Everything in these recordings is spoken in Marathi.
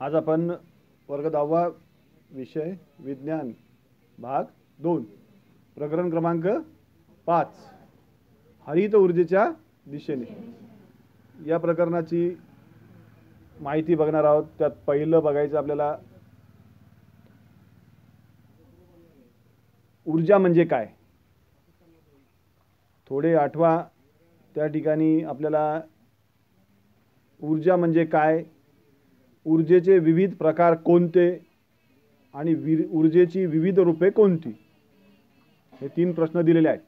आज आपण वर्ग 10वा विषय विज्ञान भाग 2 प्रकरण क्रमांक 5 हरित ऊर्जेच्या दिशेने या प्रकरणाची माहिती बघणार आहोत। त्यात पहिलं बघायचं आपल्याला ऊर्जा म्हणजे काय। थोडे आठवा त्या ठिकाणी आपल्याला ऊर्जा म्हणजे काय, ऊर्जेचे विविध प्रकार कोणते आणि ऊर्जेची विविध रूपे कोणती, हे 3 प्रश्न दिलेले आहेत।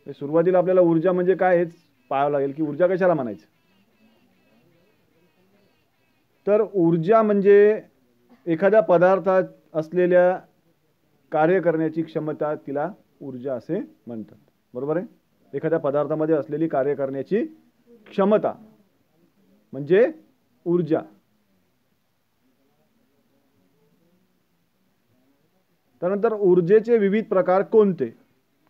सुरुवातीला आपल्याला ऊर्जा म्हणजे काय हेच पाहावं लागेल की ऊर्जा कशाला म्हणायचं। तर ऊर्जा म्हणजे एखाद्या पदार्थात असलेल्या कार्य करण्याची क्षमता, तिला ऊर्जा असे म्हणतात। बरोबर आहे। एखाद्या पदार्थामध्ये असलेली कार्य करण्याची क्षमता म्हणजे ऊर्जा। त्यानंतर ऊर्जेचे विविध प्रकार कोणते,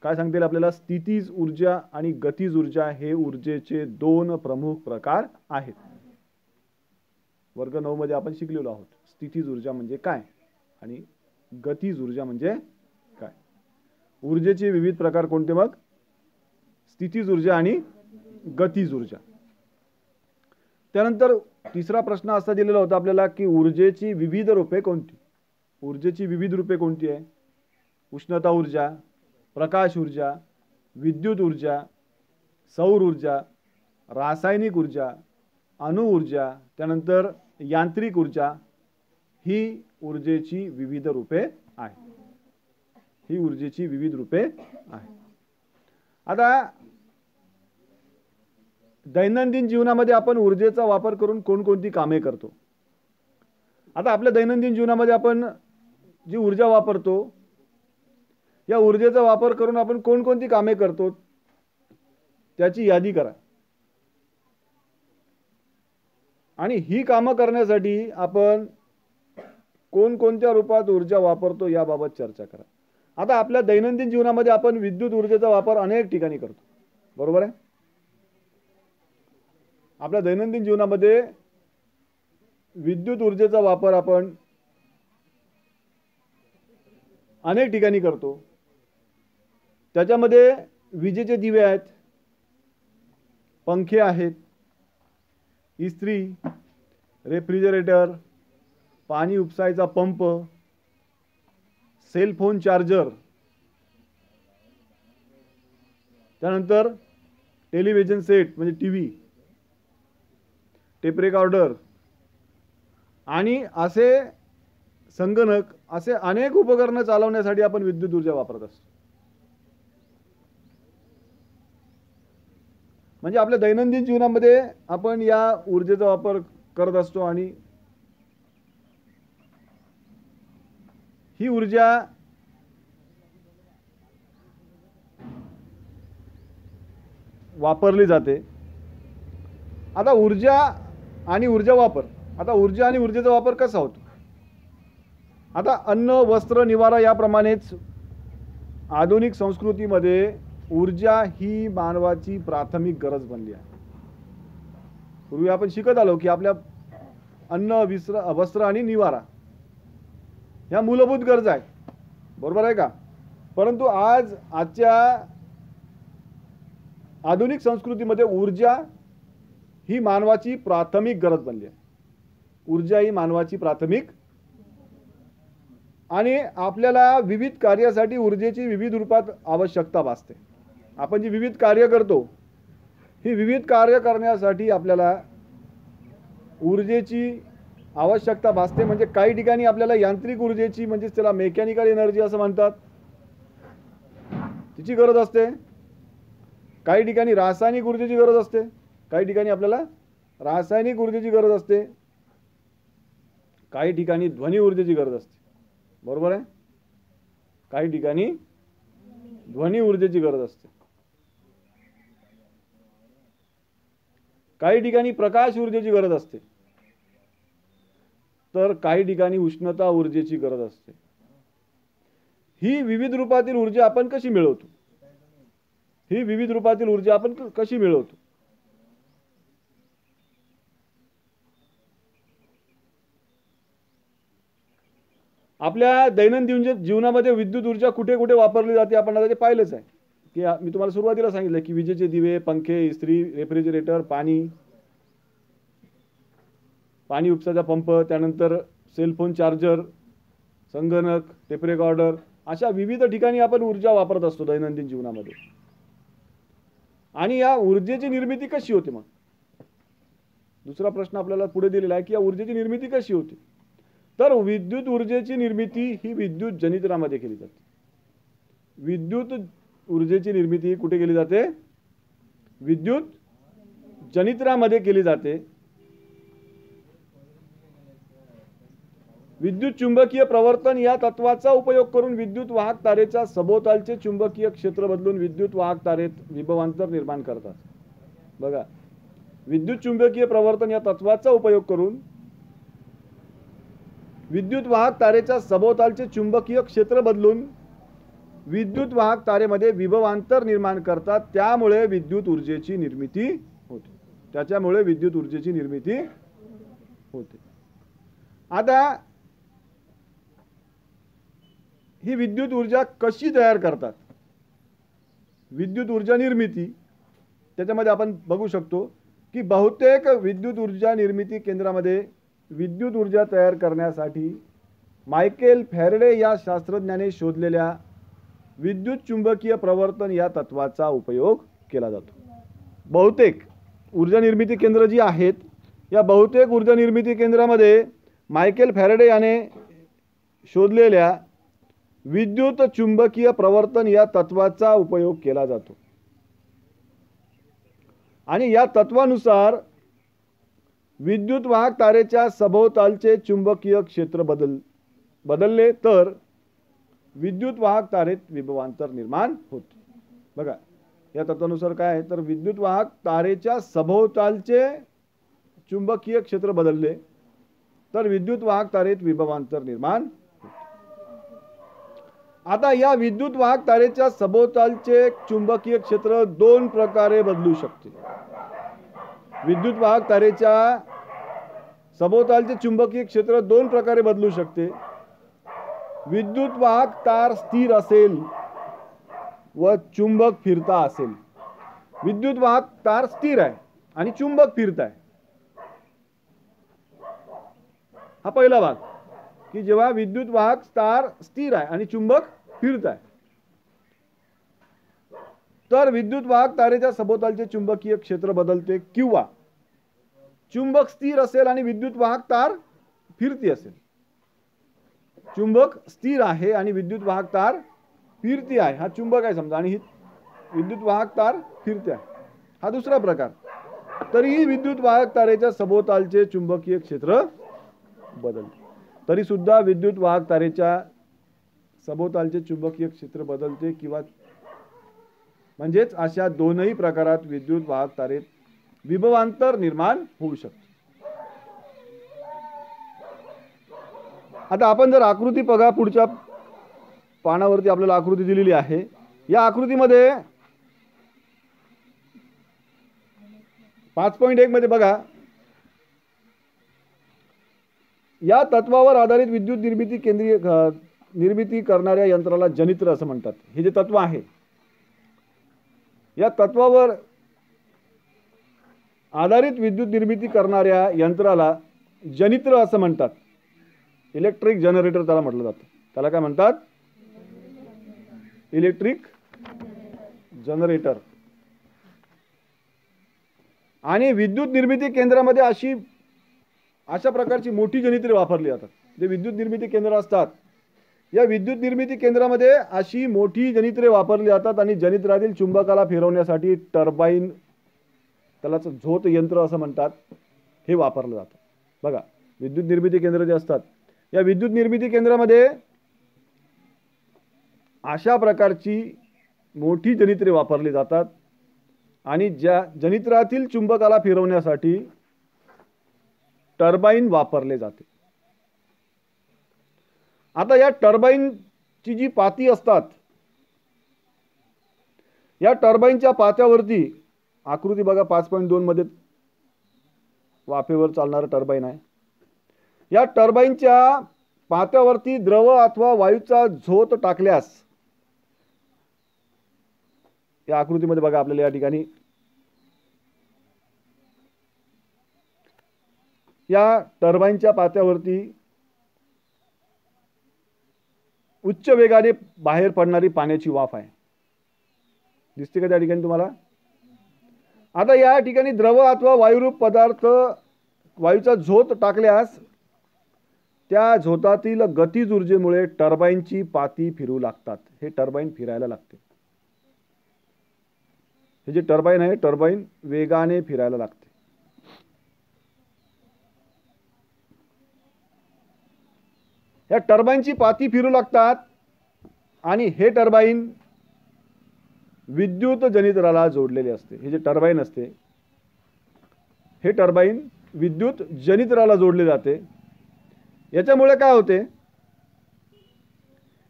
काय सांगतील आपल्याला। स्थितीज ऊर्जा आणि गतीज ऊर्जा हे ऊर्जेचे 2 प्रमुख प्रकार आहेत। वर्ग 9 मध्ये आपण शिकलेलो आहोत स्थितीज ऊर्जा म्हणजे काय आणि गतीज ऊर्जा म्हणजे काय। ऊर्जेचे विविध प्रकार कोणते, मग स्थितीज ऊर्जा आणि गतीज ऊर्जा। त्यानंतर तिसरा प्रश्न असा दिलेला होता आपल्याला की ऊर्जेची विविध रूपे कोणती। ऊर्जेची विविध रूपे कोणती आहे। उष्णता ऊर्जा, प्रकाश ऊर्जा, विद्युत ऊर्जा, सौर ऊर्जा, रासायनिक ऊर्जा, अणु ऊर्जा, त्यानंतर यांत्रिक ऊर्जा, ही ऊर्जेची विविध रूपे आहेत। ही ऊर्जेची विविध रूपे आहेत। आता दैनंदिन जीवनामध्ये आपण ऊर्जेचा वापर करून कोणकोणती कामे करतो। आता आपल्या दैनंदिन जीवनामध्ये आपण जी ऊर्जा वापरतो, या ऊर्जेचा वापर करून आपण कोणकोणती कामे करतो त्याची यादी करा आणि ही कामं करण्यासाठी आपण कोणकोणत्या रूपात ऊर्जा वापरतो याबाबत चर्चा करा। आता आपल्या दैनंदिन जीवनामध्ये आपण विद्युत ऊर्जेचा वापर अनेक ठिकाणी करतो। बरोबर आहे। आपल्या दैनंदिन जीवनामध्ये विद्युत ऊर्जेचा वापर आपण अनेक ठिकाणी करतो। त्याच्यामध्ये विजेचे दिवे आहेत, पंखे आहेत, इस्त्री, रेफ्रिजरेटर, पाणी उपसायचा पंप, सेल फोन चार्जर, त्यानंतर टेलिव्हिजन सेट म्हणजे टीव्ही, टेप रेकॉर्डर आणि असे संगणक, असे अनेक उपकरणे चालवण्यासाठी आपण विद्युत ऊर्जा वापरत असतो। म्हणजे आपल्या दैनंदिन जीवनामध्ये आपण या ऊर्जेचा वापर करत असतो आणि ही ऊर्जा वापरली जाते। आता ऊर्जा आणि ऊर्जा वापर, आता ऊर्जा आणि ऊर्जेचा वापर कसा होतो। आता अन्न, वस्त्र, निवारा याप्रमाणेच आधुनिक संस्कृतीमध्ये ऊर्जा ही मानवाची प्राथमिक गरज बनली आहे। पूर्वी आपण शिकत आलो की आपल्या अन्न, वस्त्र आणि निवारा ह्या मूलभूत गरजा आहेत। बरोबर आहे का। परंतु आजच्या आधुनिक संस्कृतीमध्ये ऊर्जा ही मानवाची प्राथमिक गरज बनली आहे। ऊर्जा ही मानवाची प्राथमिक, आणि आपल्याला विविध कार्यासाठी ऊर्जेची विविध रूपात आवश्यकता भासते। आपण जी विविध कार्य करतो, ही विविध कार्य करण्यासाठी आपल्याला ऊर्जेची आवश्यकता भासते। म्हणजे काही ठिकाणी आपल्याला यांत्रिक ऊर्जेची, म्हणजे त्याला मेकॅनिकल एनर्जी असं म्हणतात, तिची गरज असते। काही ठिकाणी रासायनिक ऊर्जेची गरज असते, काही ठिकाणी आपल्याला रासायनिक ऊर्जेची गरज असते, काही ठिकाणी ध्वनी ऊर्जेची गरज असते। बरोबर आहे। काही ठिकाणी ध्वनी ऊर्जेची गरज असते, काही ठिकाणी प्रकाश ऊर्जेची गरज असते, तर काही ठिकाणी उष्णता ऊर्जेची गरज असते। ही विविध रूपातील ऊर्जा आपण कशी मिळवतो, ही विविध रूपातील ऊर्जा आपण कशी मिळवतो। आपल्या दैनंदिन जीवनामध्ये विद्युत ऊर्जा कुठे कुठे वापरली जाते आपण आता ते पाहिलंच आहे की मी तुम्हाला सुरुवातीला सांगितलं की विजेचे दिवे, पंखे, इस्त्री, रेफ्रिजरेटर, पाणी उपसाचा पंप, त्यानंतर सेलफोन चार्जर, संगणक, टेप रेकॉर्डर, अशा विविध ठिकाणी आपण ऊर्जा वापरत असतो दैनंदिन जीवनामध्ये. आणि या ऊर्जेची निर्मिती कशी होते? मग दुसरा प्रश्न आपल्याला पुढे दिलेला आहे की या ऊर्जेची निर्मिती कशी होते. तर विद्युत ऊर्जेची निर्मिती ही विद्युत जनित्रामध्ये केली जाते. विद्युत ऊर्जेची निर्मिती कुठे केली जाते? विद्युत जनित्रामध्ये केली जाते. विद्युत चुंबकीय प्रवर्तन या तत्वाचा उपयोग करून विद्युत वाहक तारेच्या सभोवतालचे चुंबकीय क्षेत्र बदलून विद्युत वाहक तारेत विभवांतर निर्माण करतात. बघा, विद्युत चुंबकीय प्रवर्तन या तत्वाचा उपयोग करून विद्युत वाहक तारेच्या सभोवतालचे चुंबकीय क्षेत्र बदलून विद्युत वाहक तारेमध्ये विभवांतर निर्माण करतात. त्यामुळे विद्युत ऊर्जेची निर्मिती होते. त्याच्यामुळे विद्युत ऊर्जेची निर्मिती होते. आता ही विद्युत ऊर्जा कशी तयार करतात? विद्युत ऊर्जा निर्मिती, त्याच्यामध्ये आपण बघू शकतो की बहुतेक विद्युत ऊर्जा निर्मिती केंद्रामध्ये विद्युत ऊर्जा तयार करण्यासाठी मायकेल फॅरेडे या शास्त्रज्ञाने शोधलेल्या विद्युत चुंबकीय प्रवर्तन या तत्वाचा उपयोग केला जातो. बहुतेक ऊर्जा निर्मिती केंद्र जी आहेत, या बहुतेक ऊर्जा निर्मिती केंद्रामध्ये मायकेल फॅरेडे याने शोधलेल्या विद्युत चुंबकीय प्रवर्तन या तत्वाचा उपयोग केला जातो. आणि या तत्वानुसार विद्युत वाहक तारेच्या सभोवतालचे चुंबकीय क्षेत्र बदलले तर विद्युत वाहक तारेत विभवांतर निर्माण होते. बघा, या तत्वानुसार काय आहे तर विद्युत वाहक तारेच्या सभोवतालचे चुंबकीय क्षेत्र बदलले तर विद्युत वाहक तारेत विभवांतर निर्माण होते. आता या विद्युत वाहक तारेच्या सभोवतालचे चुंबकीय क्षेत्र दोन प्रकारे बदलू शकते. विद्युत वाहक तारेच्या सभोवतालचे चुंबकीय क्षेत्र दोन प्रकारे बदलू शकते. विद्युत वाहक तार स्थिर असेल व चुंबक फिरता असेल. विद्युत वाहक तार स्थिर आहे आणि चुंबक फिरत आहे. हा पहिला भाग की जेव्हा विद्युत वाहक तार स्थिर आहे आणि चुंबक फिरत आहे तर विद्युत वाहक तारेच्या सभोवतालचे चुंबकीय क्षेत्र बदलते. किंवा चुंबक स्थिर असेल आणि विद्युत वाहक तार फिरती असेल. चुंबक स्थिर आहे आणि विद्युत वाहक तार फिरती आहे. हा चुंबक आहे समजा आणि ही विद्युत वाहक तार फिरते आहे. हा दुसरा प्रकार. तरीही विद्युत वाहक तारेच्या सभोवतालचे चुंबकीय क्षेत्र बदलते. तरी सुद्धा विद्युत वाहक तारेच्या सभोवतालचे चुंबकीय क्षेत्र बदलते किंवा म्हणजेच अशा दोनही प्रकारात विद्युत वाहक तारेत विभवांतर निर्माण होऊ शकते. आता आपण जर आकृती बघा, पुढच्या पानावरती आपल्याला आकृती दिलेली आहे. या आकृतीमध्ये 5.1 मध्ये बघा, या तत्वावर आधारित विद्युत निर्मिती करणाऱ्या यंत्राला जनित्र असं म्हणतात. हे जे तत्व आहे, या तत्वावर आधारित विद्युत निर्मिती करणाऱ्या यंत्राला जनित्र असं म्हणतात. इलेक्ट्रिक जनरेटर त्याला म्हटलं जातं. त्याला काय म्हणतात? Electric generator. आणि विद्युत निर्मिती केंद्रामध्ये अशा प्रकारची मोठी जनित्रे वापरली जातात. जे विद्युत निर्मिती केंद्र असतात, या विद्युत निर्मिती केंद्रामध्ये अशी मोठी जनित्रे वापरली जातात आणि जनित्रातील चुंबकाला फिरवण्यासाठी टर्बाइन, त्यालाच झोत यंत्र असं म्हणतात, हे वापरलं जातं. बघा, विद्युत निर्मिती केंद्र जे असतात, या विद्युत निर्मिती केंद्रामध्ये अशा प्रकारची मोठी जनित्रे वापरली जातात आणि ज्या जनित्रातील चुंबकाला फिरवण्यासाठी टर्बाइन वापरले जाते. आता या टर्बाइनची जी पाती असतात, या टर्बाइनच्या पात्यावरती आकृती बघा 5.2 मध्ये वाफेवर चालणारा टर्बाइन आहे. या टर्बाइनच्या पात्यावरती द्रव अथवा वायूचा झोत टाकल्यास, या आकृतीमध्ये बघा आपल्याला या ठिकाणी या टर्बाईनच्या पात्यावरती उच्च वेगाने बाहेर पडणारी पाण्याची वाफ आहे, दिसते का त्या ठिकाणी तुम्हाला? आता या ठिकाणी द्रव अथवा वायुरूप पदार्थ वायूचा झोत टाकल्यास त्या झोतातील गतीज ऊर्जेमुळे टर्बाईनची पाती फिरू लागतात. हे टर्बाईन फिरायला लागते. हे जे टर्बाईन आहे, टर्बाईन वेगाने फिरायला लागते. या टर्बाईनची पाती फिरू लागतात आणि हे टर्बाईन विद्युत जनरेटरला जोडलेले असते. हे जे टर्बाईन असते, हे टर्बाईन विद्युत जनरेटरला जोडले जाते. याच्यामुळे काय होते?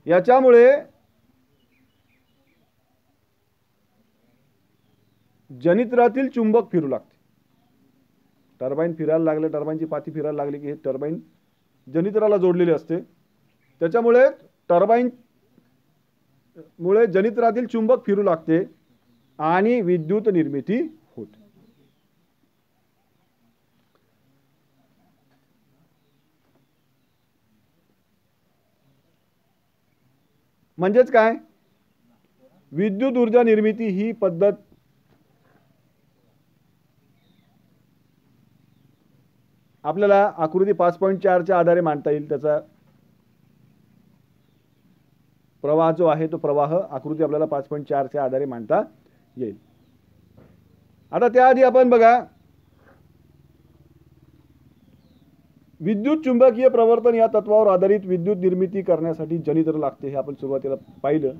याच्यामुळे जनरेटरातील चुंबक फिरू लागते. टर्बाईन फिरायला लागले, टर्बाईनची पाती फिरायला लागली की हे टर्बाईन जनरेटरला जोडलेले असते. त्याच्यामुळे टर्बाईन मुळे जनरेटरातील चुंबक फिरू लागते आणि विद्युत निर्मिती होते. म्हणजेच काय? विद्युत ऊर्जा निर्मिती ही पद्धत आपल्याला आकृती 5.4 च्या आधारे मांडता येईल. त्याचा प्रवाह जो आहे तो प्रवाह आकृती आपल्याला 5.4 च्या आधारे मांडता येईल. आता त्याआधी आपण बघा, विद्युत चुंबकीय प्रवर्तन या तत्वावर आधारित विद्युत निर्मिती करण्यासाठी जनरेटर लागते. हे आपण सुरुवातीला पाहिलं.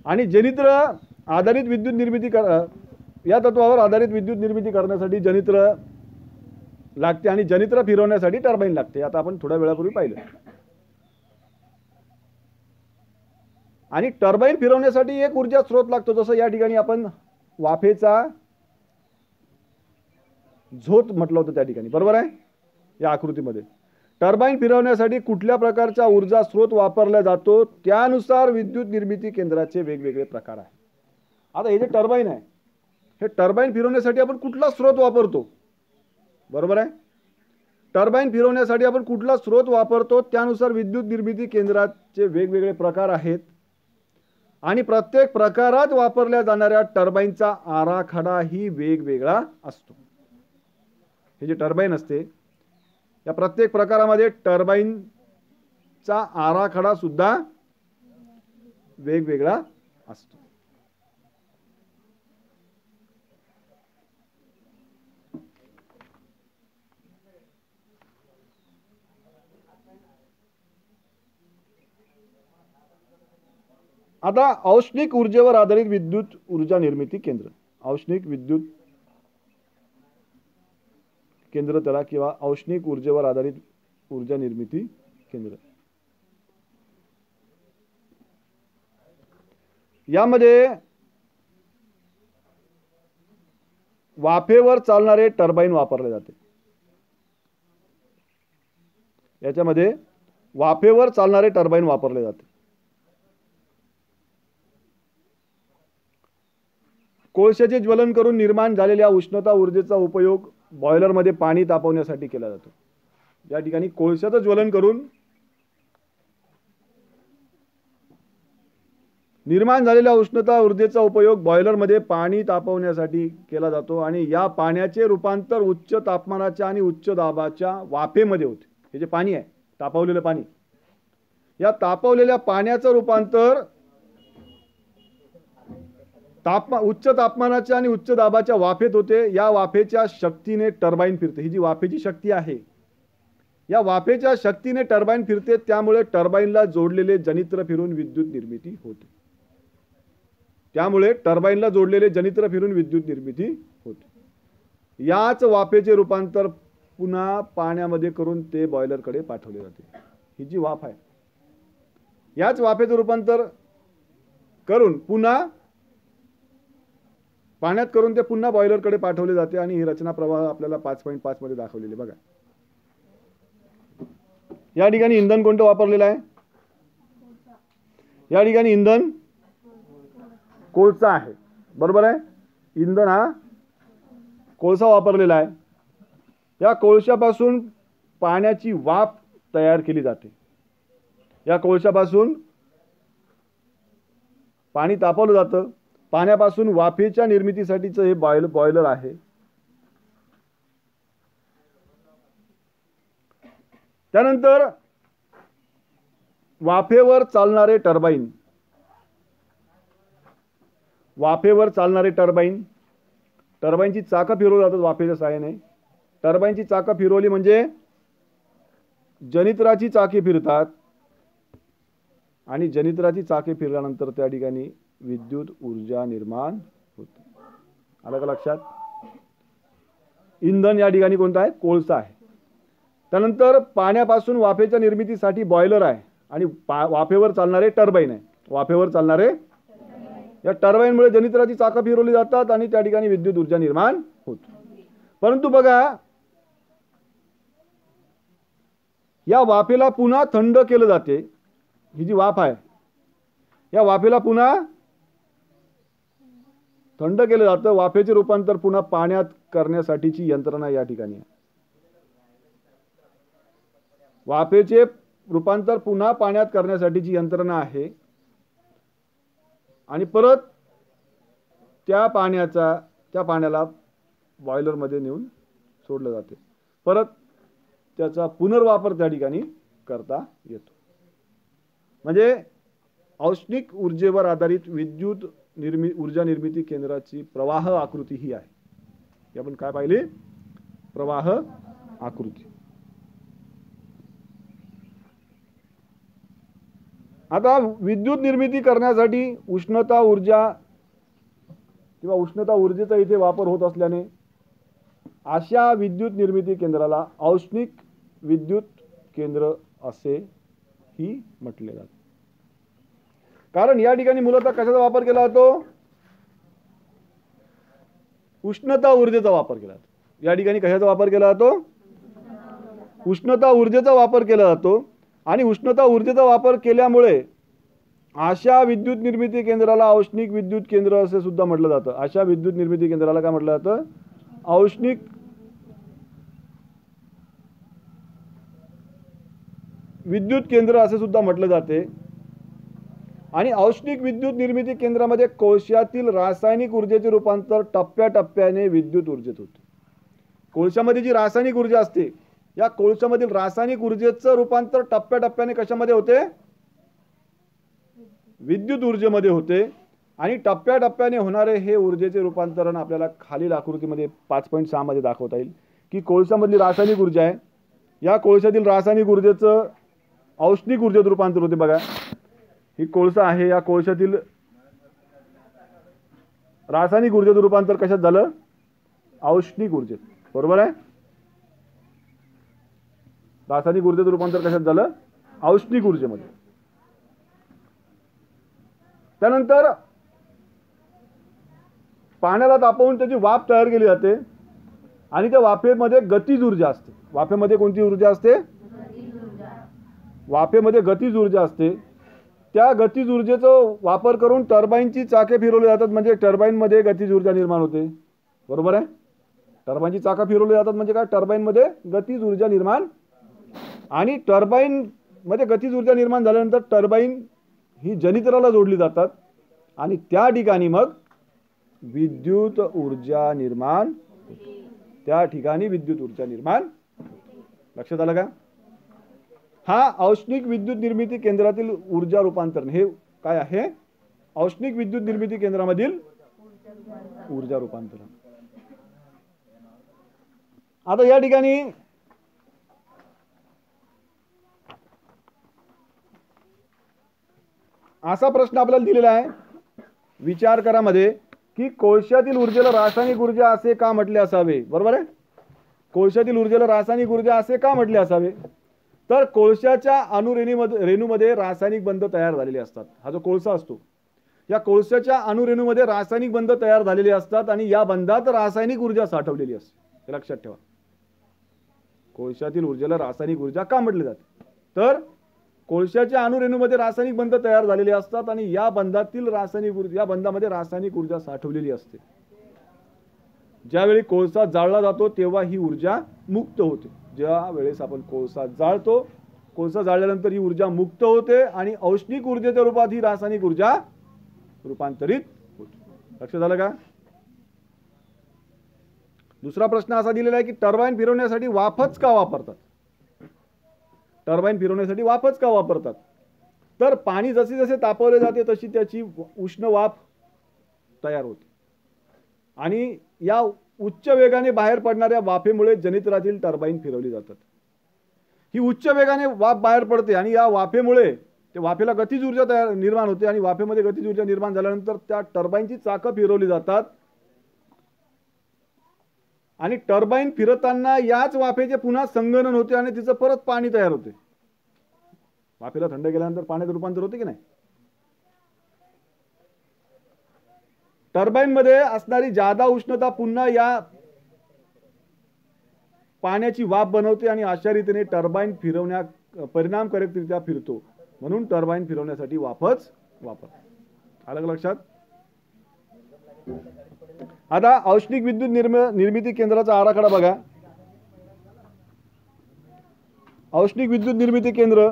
आणि जनरेटर आधारित विद्युत निर्मिती या तत्वावर आधारित विद्युत निर्मिती करण्यासाठी जनरेटर लागते आणि जनरेटर फिरवण्यासाठी टर्बाईन लागते. आता आपण थोड्या वेळापूर्वी पाहिलं. आणि टर्बाईन फिरवण्यासाठी एक ऊर्जा स्रोत लागतो. जसं या ठिकाणी आपण वाफेचा झोत म्हटलं होतं त्या ठिकाणी, बरोबर आहे? या आकृतीमध्ये टर्बाईन फिरवण्यासाठी कुठल्या प्रकारचा ऊर्जा स्रोत वापरला जातो त्यानुसार विद्युत निर्मिती केंद्राचे वेगवेगळे प्रकार आहेत. आता हे जे टर्बाईन आहे, हे टर्बाईन फिरवण्यासाठी आपण कुठला स्रोत वापरतो? बरोबर आहे? टर्बाईन फिरवण्यासाठी आपण कुठला स्रोत वापरतो त्यानुसार विद्युत निर्मिती केंद्राचे वेगवेगळे प्रकार आहेत आणि प्रत्येक प्रकारात वापरल्या जाणाऱ्या टर्बाईनचा आराखडाही वेगवेगळा असतो. हे जे टर्बाईन असते, या प्रत्येक प्रकारामध्ये टर्बाईनचा आराखडा सुद्धा वेगवेगळा असतो. आता औष्णिक ऊर्जेवर आधारित विद्युत ऊर्जा निर्मिती केंद्र, औष्णिक विद्युत केंद्र त्याला किंवा औष्णिक ऊर्जेवर आधारित ऊर्जा निर्मिती केंद्र. यामध्ये वाफेवर चालणारे टर्बाईन वापरले जाते. याच्यामध्ये वाफेवर चालणारे टर्बाईन वापरले जाते. कोळशाचे ज्वलन करून निर्माण झालेल्या उष्णता ऊर्जेचा उपयोग बॉयलरमध्ये पाणी तापवण्यासाठी केला जातो. या ठिकाणी कोळशाचं ज्वलन करून निर्माण झालेल्या उष्णता ऊर्जेचा उपयोग बॉयलरमध्ये पाणी तापवण्यासाठी केला जातो आणि या पाण्याचे रूपांतर उच्च तापमानाच्या आणि उच्च दाबाच्या वाफेमध्ये होते. हे जे पाणी आहे, तापवलेलं पाणी, या तापवलेल्या पाण्याचं रूपांतर उच्च तापमानाच्या आणि उच्च दाबाच्या वाफेत होते. या वाफेच्या शक्तीने टर्बाईन फिरते. ही जी वाफेची शक्ती आहे, या वाफेच्या शक्तीने टर्बाईन फिरते. त्यामुळे टर्बाईनला जोडलेले जनरेटर फिरून विद्युत निर्मिती होते. त्यामुळे टर्बाईनला जोडलेले जनरेटर फिरून विद्युत निर्मिती होते. याच वाफेचे रूपांतर पुन्हा पाण्यामध्ये करून ते बॉयलरकडे पाठवले जाते. ही जी वाफ आहे, याच वाफेचे रूपांतर करून पुन्हा पाण्यात करून ते पुन्हा बॉयलरकडे पाठवले जाते आणि ही रचना प्रवाह आपल्याला 5.5 मध्ये दाखवलेली बघा. या ठिकाणी इंधन कोणतं वापरलेलं आहे? या ठिकाणी इंधन कोळसा आहे, बरोबर आहे. इंधन हा कोळसा वापरलेला आहे. या कोळशापासून पाण्याची वाफ तयार केली जाते. या कोळशापासून पाणी तापवलं जातं. पाण्यापासून वाफेच्या निर्मितीसाठीचं हे बॉयलर आहे. त्यानंतर वाफेवर चालणारे टर्बाईन. वाफेवर चालणारे टर्बाईन, टर्बाईनची चाकं फिरवली जातात वाफेच्या सहाय्याने. टर्बाईनची चाकं फिरवली म्हणजे जनरेटरची चाके फिरतात आणि जनरेटरची चाके फिरल्यानंतर त्या ठिकाणी विद्युत ऊर्जा निर्माण होते. आलं का लक्षात? इंधन या ठिकाणी कोणतं आहे? कोळसा आहे. त्यानंतर पाण्यापासून वाफेच्या निर्मितीसाठी बॉयलर आहे आणि वाफेवर चालणारे टर्बाईन आहे. वाफेवर चालणारे या टर्बाईनमुळे जनरेटरची चाकं फिरवली जातात आणि त्या ठिकाणी विद्युत ऊर्जा निर्माण होते. परंतु बघा, या वाफेला पुन्हा थंड केलं जाते. ही जी वाफ आहे या वाफेला पुन्हा थंड केलं जातं. वाफेचे रूपांतर पुन्हा पाण्यात करण्यासाठीची यंत्रणा या ठिकाणी आहे. वाफेचे रूपांतर पुन्हा पाण्यात करण्यासाठीची यंत्रणा आहे आणि परत त्या पाण्याला बॉयलरमध्ये नेऊन सोडलं जाते. परत त्याचा पुनर्वापर त्या ठिकाणी करता येतो. म्हणजे औष्णिक ऊर्जेवर आधारित विद्युत ऊर्जा निर्मिती केंद्राची प्रवाह आकृती ही आहे. ही आपण काय पाहिली? प्रवाह आकृती. आता विद्युत निर्मिती करण्यासाठी उष्णता ऊर्जा किंवा उष्णता ऊर्जेचा इथे वापर होत असल्याने अशा विद्युत निर्मिती केंद्राला औष्णिक विद्युत केंद्र असे ही म्हटले जाते. कारण या ठिकाणी मूलतः कशाचा वापर केला जातो? उष्णता ऊर्जेचा वापर केला जातो. या ठिकाणी कशाचा वापर केला जातो? उष्णता ऊर्जेचा वापर केला जातो आणि उष्णता ऊर्जेचा वापर केल्यामुळे अशा विद्युत निर्मिती केंद्राला औष्णिक विद्युत केंद्र असे सुद्धा म्हटलं जातं. अशा विद्युत निर्मिती केंद्राला काय म्हटलं जातं? औष्णिक विद्युत केंद्र असे सुद्धा म्हटले जाते. आणि औष्णिक विद्युत निर्मिती केंद्रामध्ये कोळशातील रासायनिक ऊर्जेचे रूपांतर टप्प्याटप्प्याने विद्युत ऊर्जेत होते. कोळशामध्ये जी रासायनिक ऊर्जा असते या कोळशामधील रासायनिक ऊर्जेचं रूपांतर टप्प्याटप्प्याने कशामध्ये होते? विद्युत ऊर्जेमध्ये होते. आणि टप्प्याटप्प्याने होणारे हे ऊर्जेचे रूपांतरण आपल्याला खालील आकृतीमध्ये 5.6 मध्ये दाखवता येईल की कोळशामधली रासायनिक ऊर्जा आहे. या कोळशातील रासायनिक ऊर्जेचं औष्णिक ऊर्जेत रूपांतर होते. बघा, ही कोळसा आहे. या कोळशातील रासायनिक ऊर्जेचं रूपांतर कशात झालं? औष्णिक ऊर्जेत. बरोबर आहे? रासायनिक ऊर्जेचं रूपांतर कशात झालं? औष्णिक ऊर्जेमध्ये. त्यानंतर पाण्याला तापवून त्याची वाफ तयार केली जाते आणि त्या वाफेमध्ये गतीज ऊर्जा असते. वाफेमध्ये कोणती ऊर्जा असते? वाफेमध्ये गतीज ऊर्जा असते. त्या गतीज ऊर्जेचा वापर करून टर्बाईनची चाके फिरवली जातात म्हणजे टर्बाईनमध्ये गतीज ऊर्जा निर्माण होते. बरोबर आहे? टर्बाईनची चाके फिरवली जातात म्हणजे काय? टर्बाईनमध्ये गतीज ऊर्जा निर्माण. आणि टर्बाईनमध्ये गतीज ऊर्जा निर्माण झाल्यानंतर टर्बाईन ही जनरेटरला जोडली जातात आणि त्या ठिकाणी मग विद्युत ऊर्जा निर्माण होते. त्या ठिकाणी विद्युत ऊर्जा निर्माण. लक्षात आलं का? हा औष्णिक विद्युत निर्मिती केंद्रातील ऊर्जा रूपांतरण हे काय आहे? औष्णिक विद्युत निर्मिती केंद्रामधील ऊर्जा रूपांतरण. आता या ठिकाणी असा प्रश्न आपल्याला दिलेला आहे, विचार करा मध्ये, की कोळशातील ऊर्जेला रासायनिक ऊर्जा असे का म्हटले असावे? बरोबर आहे? कोळशातील ऊर्जेला रासायनिक ऊर्जा असे का म्हटले असावे? तर कोळशाच्या रेणूमध्ये रासायनिक बंध तयार झालेले असतात. हा जो कोळसा असतो या कोळशाच्या अणुरेणूमध्ये रासायनिक बंध तयार झालेले असतात आणि या बंधात रासायनिक ऊर्जा साठवलेली असते. हे लक्षात ठेवा. कोळशातील ऊर्जेला रासायनिक ऊर्जा का म्हटले जाते? तर कोळशाच्या अणुरेणूमध्ये रासायनिक बंध तयार झालेले असतात आणि या बंधातील या बंधामध्ये रासायनिक ऊर्जा साठवलेली असते. ज्यावेळी कोळसा जाळला जातो तेव्हा ही ऊर्जा मुक्त होते. ज्या वेळेस आपण कोळसा जाळतो, कोळसा जाळल्यानंतर ही ऊर्जा मुक्त होते आणि औष्णिक ऊर्जेच्या रूपात ही रासायनिक ऊर्जा रूपांतरित होते. लक्षात आलं का? दुसरा प्रश्न असा दिलेला आहे की टर्बाइन फिरवण्यासाठी वाफच का वापरतात? टर्बाइन फिरवण्यासाठी वाफच का वापरतात? तर पाणी जसे जसे तापवले जाते तशी त्याची उष्ण वाफ तयार होते आणि या उच्च वेगाने बाहेर पडणाऱ्या वाफेमुळे जनरेटरातील टर्बाइन फिरवली जातात. ही उच्च वेगाने वाफ बाहेर पडते आणि या वाफेमुळे ते वाफेला गतिज ऊर्जा निर्माण होते आणि वाफेमध्ये गतिज ऊर्जा निर्माण झाल्यानंतर त्या टर्बाइनची चाकं फिरवली जातात आणि टर्बाइन फिरताना याच वाफेचे पुन्हा संगणन होते आणि तिचं परत पाणी तयार होते. वाफेला थंड केल्यानंतर पाण्यात रूपांतर होते की नाही? टर्बाइन मध्ये असणारी जादा उष्णता पुन्हा या पाण्याची वाफ बनवते आणि अशा रीतीने टर्बाइन फिरवण्या परिणामकारकरित्या फिरतो. म्हणून टर्बाइन फिरवण्यासाठी वाफच वापरतात. आलं का लक्षात? आता औष्णिक विद्युत निर्मिती केंद्राचा आराखडा बघा. औष्णिक विद्युत निर्मिती केंद्र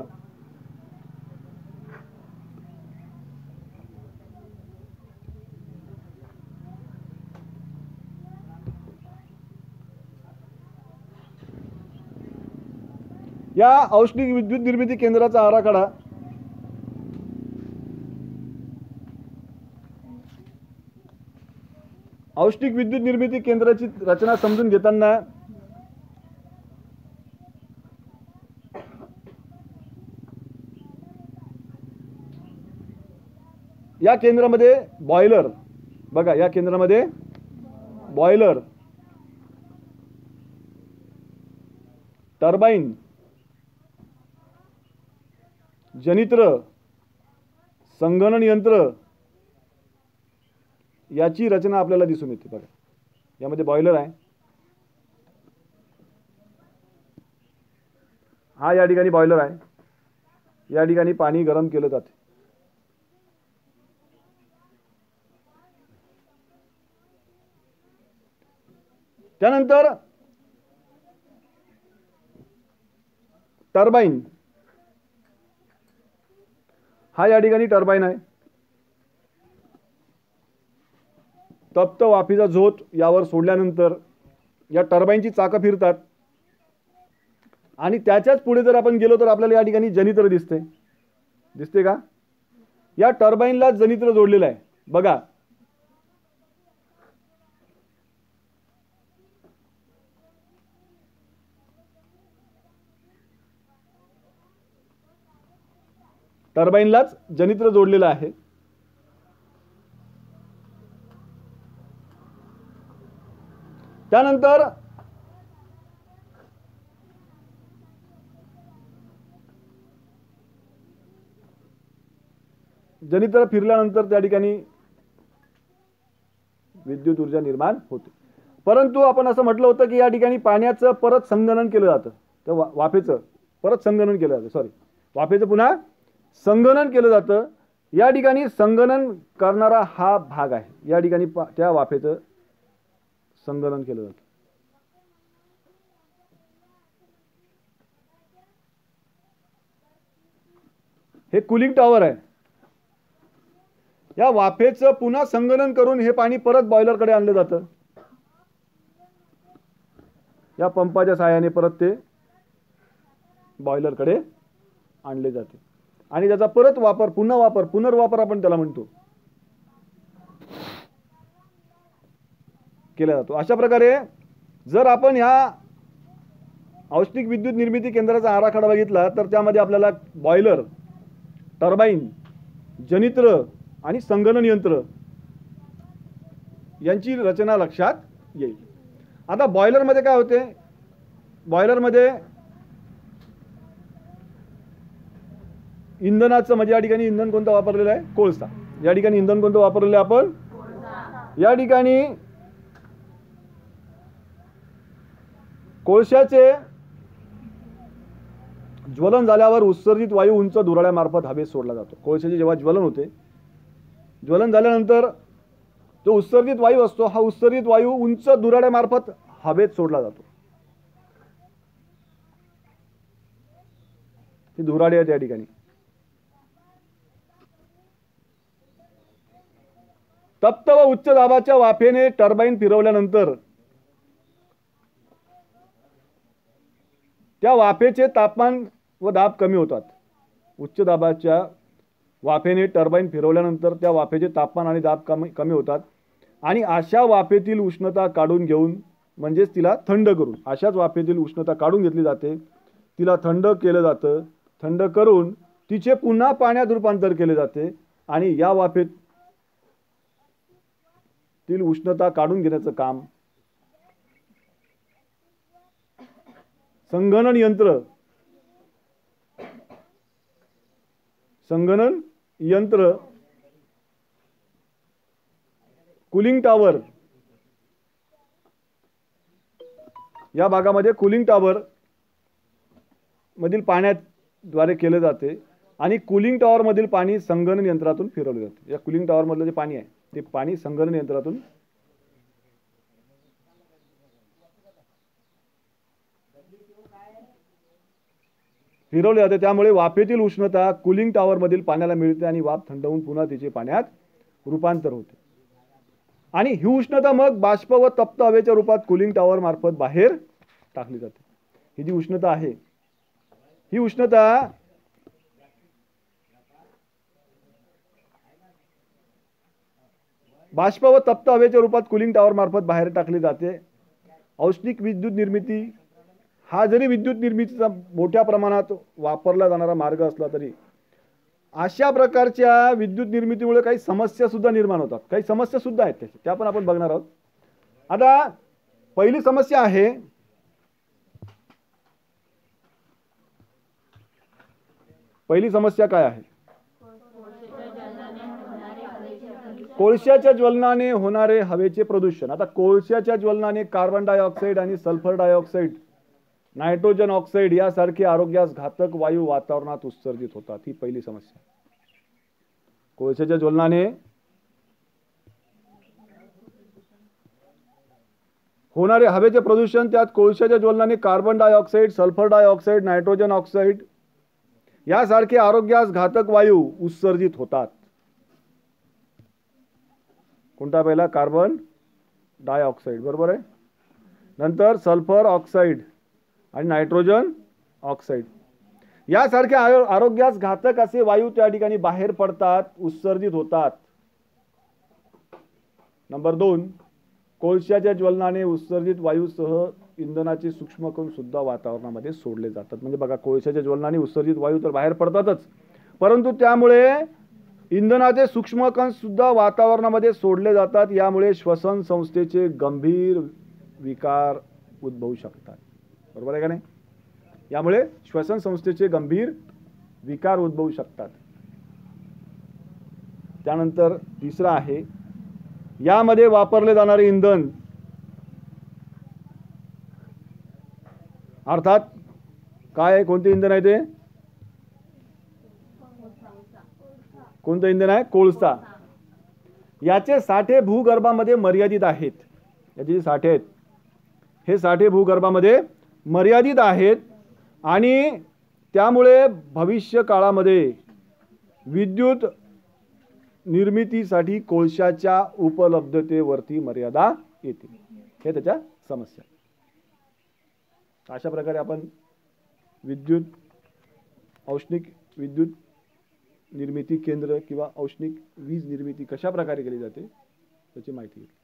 या औष्णिक विद्युत निर्मिती केंद्राचा आराखडा औष्णिक विद्युत निर्मिती केंद्राची रचना समजून घेताना या केंद्रामध्ये बॉयलर बघा. या केंद्रामध्ये बॉयलर, टर्बाइन, जनित्र, संगणन यंत्र याची रचना आपल्याला दिसून येते. बघा यामध्ये बॉयलर आहे. हा या ठिकाणी बॉयलर आहे. या ठिकाणी पाणी गरम केलं जाते. त्यानंतर टर्बाइन, हा या ठिकाणी टर्बाइन आहे. तप्त वाफेचा झोत यावर सोडल्यानंतर या टर्बाइनची चाकं फिरतात आणि त्याच्याच पुढे जर आपण गेलो तर आपल्याला या ठिकाणी जनित्र दिसते का? या टर्बाइनला जनित्र जोडलेलं आहे. बघा टर्बाइनलाच जनित्र जोडलेलं आहे. त्यानंतर जनित्र फिरल्यानंतर त्या ठिकाणी विद्युत ऊर्जा निर्माण होते. परंतु आपण असं म्हटलं होतं की या ठिकाणी पाण्याचं परत संगणन केलं जातं. तर वाफेचं परत संगणन केलं जातं. वाफेचं पुन्हा संगणन केलं जातं. या ठिकाणी संगणन करणारा हा भाग आहे. या ठिकाणी त्या वाफेचं संगणन केलं जातं. हे कूलिंग टॉवर आहे. या वाफेचं पुन्हा संगणन करून हे पाणी परत बॉयलरकडे आणलं जातं. या पंपाच्या सहाय्याने परत ते बॉयलरकडे आणले जाते आणि त्याचा परत वापर पुनर्वापर आपण त्याला म्हणतो केला जातो. अशा प्रकारे जर आपण ह्या औष्णिक विद्युत निर्मिती केंद्राचा आराखडा बघितला तर त्यामध्ये आपल्याला बॉयलर, टर्बाइन, जनित्र आणि संगणन यंत्र यांची रचना लक्षात येईल. आता बॉयलर मध्ये काय होते? बॉयलर मध्ये इंधनाचं म्हणजे या ठिकाणी इंधन कोणतं वापरलेलं आहे? कोळसा. या ठिकाणी इंधन कोणतं वापरलेलं आहे आपण? या ठिकाणी कोळशाचे ज्वलन झाल्यावर उत्सर्जित वायू उंच धुराड्यामार्फत हवेत सोडला जातो. कोळशाचे जेव्हा ज्वलन होते, ज्वलन झाल्यानंतर जो उत्सर्जित वायू असतो, हा उत्सर्जित वायू उंच धुराड्यामार्फत हवेत सोडला जातो. ही धुराडी आहे त्या ठिकाणी. तप्त व उच्च दाबाच्या वाफेने टर्बाईन फिरवल्यानंतर त्या वाफेचे तापमान व दाब कमी होतात. उच्च दाबाच्या वाफेने टर्बाईन फिरवल्यानंतर त्या वाफेचे तापमान आणि दाब कमी होतात आणि अशा वाफेतील उष्णता काढून घेऊन, म्हणजेच तिला थंड करून, अशाच वाफेतील उष्णता काढून घेतली जाते, तिला थंड केलं जातं. थंड करून तिचे पुन्हा पाण्यात रूपांतर केले जाते आणि या वाफेतील उष्णता काढून घेण्याचं काम संगणन यंत्र, कूलिंग टॉवर, या भागामध्ये कूलिंग टॉवर मधील पाण्याद्वारे केले जाते आणि कूलिंग टॉवर मधील पाणी संगणन यंत्रातून फिरवले जाते. या कूलिंग टॉवर मधलं जे पाणी आहे ते पाणी संगणन यंत्रातून फिरवले जाते. त्यामुळे वाफेतील उष्णता कूलिंग टॉवर मधील पाण्याला मिळते आणि वाफ थंड होऊन पुन्हा तिचे पाण्यात रूपांतर होते आणि ही उष्णता मग बाष्प व तप्त हवेच्या रूपात कूलिंग टॉवर मार्फत बाहेर टाकली जाते. ही जी उष्णता आहे, ही उष्णता बाष्प व तप्त हवेच्या रूपात कूलिंग टॉवर मार्फत बाहेर टाकली जाते. औष्णिक विद्युत निर्मिती हा जरी विद्युत निर्मितीचा मोठ्या प्रमाणात वापरला जाणारा मार्ग असला तरी अशा प्रकारच्या विद्युत निर्मितीमुळे काही समस्या सुद्धा निर्माण होतात. काही समस्या सुद्धा आहेत त्या पण आपण बघणार आहोत. आता पहिली समस्या आहे, पहिली समस्या काय आहे? कोळशाच्या ज्वलनाने होणारे हवेचे प्रदूषण. आता कोळशाच्या ज्वलनाने कार्बन डायऑक्साईड आणि सल्फर डायऑक्साईड, नायट्रोजन ऑक्साईड यासारखे आरोग्यास घातक वायू वातावरणात उत्सर्जित होतात. ही पहिली समस्या. कोळशाच्या ज्वलनाने होणारे हवेचे प्रदूषण, त्यात कोळशाच्या ज्वलनाने carbon dioxide, sulphur dioxide, nitrogen oxide यासारखे आरोग्यास घातक वायू उत्सर्जित होतात. कोणता पहिला? कार्बन डायऑक्साईड, बरोबर आहे. नंतर सल्फर ऑक्साईड आणि नायट्रोजन ऑक्साईड यासारखे आरोग्यास घातक असे वायू त्या ठिकाणी बाहेर पडतात, उत्सर्जित होतात. नंबर 2, कोळशाच्या ज्वलनाने उत्सर्जित वायूसह इंधनाचे सूक्ष्म कण सुद्धा वातावरणामध्ये सोडले जातात. म्हणजे बघा, कोळशाच्या ज्वलनाने उत्सर्जित वायू तर बाहेर पडतातच, परंतु त्यामुळे इंधनाचे सूक्ष्म कण सुद्धा वातावरणामध्ये सोडले जातात. यामुळे श्वसन संस्थेचे गंभीर विकार उद्भवू शकतात. बरोबर आहे का नाही? यामुळे श्वसन संस्थेचे गंभीर विकार उद्भवू शकतात. त्यानंतर तिसरा आहे, यामध्ये वापरले जाणारे इंधन, अर्थात काय आहे, कोणते इंधन आहे ते? कोणतं इंधन आहे? कोळसा. याचे साठे भूगर्भामध्ये मर्यादित आहेत. याचे जे साठे आहेत हे साठे भूगर्भामध्ये मर्यादित आहेत आणि त्यामुळे भविष्य काळामध्ये विद्युत निर्मितीसाठी कोळशाच्या उपलब्धतेवरती मर्यादा येते. हे त्याच्या समस्या. अशा प्रकारे आपण औष्णिक विद्युत निर्मिती केंद्र किंवा औष्णिक वीज निर्मिती कशा प्रकारे केली जाते त्याची माहिती घेतली.